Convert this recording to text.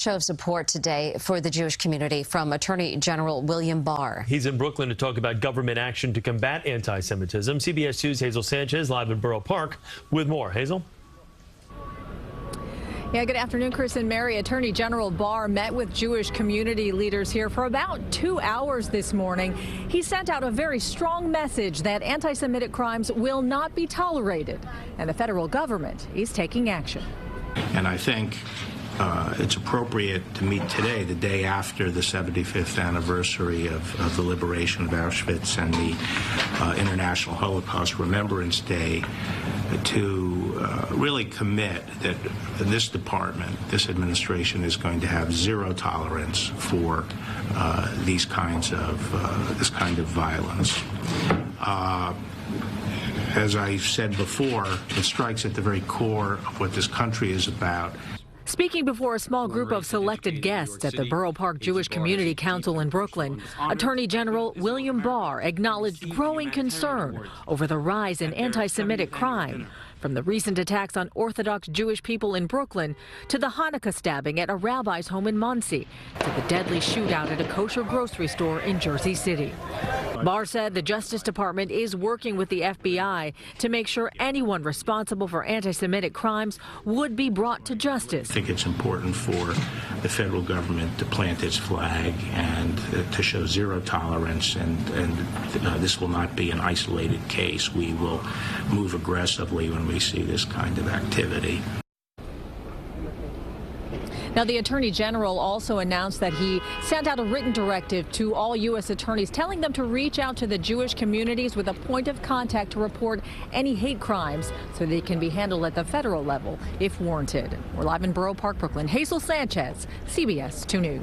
Show of support today for the Jewish community from Attorney General William Barr. He's in Brooklyn to talk about government action to combat anti-Semitism. CBS 2's Hazel Sanchez live in Borough Park with more. Hazel? Yeah, good afternoon, Chris and Mary. Attorney General Barr met with Jewish community leaders here for about 2 hours this morning. He sent out a very strong message that anti-Semitic crimes will not be tolerated, and the federal government is taking action. And I think it's appropriate to meet today, the day after the 75th anniversary of the liberation of Auschwitz and the International Holocaust Remembrance Day, to really commit that this department, this administration, is going to have zero tolerance for this kind of violence. As I said before, it strikes at the very core of what this country is about. Speaking before a small group of selected guests at the Borough Park Jewish Community Council in Brooklyn, Attorney General William Barr acknowledged growing concern over the rise in anti-Semitic crime, from the recent attacks on Orthodox Jewish people in Brooklyn to the Hanukkah stabbing at a rabbi's home in Muncie to the deadly shootout at a kosher grocery store in Jersey City. Barr said the Justice Department is working with the FBI to make sure anyone responsible for anti-Semitic crimes would be brought to justice. I think it's important for the federal government to plant its flag and to show zero tolerance, and this will not be an isolated case. We will move aggressively when we see this kind of activity. Now, the Attorney General also announced that he sent out a written directive to all U.S. attorneys telling them to reach out to the Jewish communities with a point of contact to report any hate crimes so they can be handled at the federal level if warranted. We're live in Borough Park, Brooklyn. Hazel Sanchez, CBS 2 News.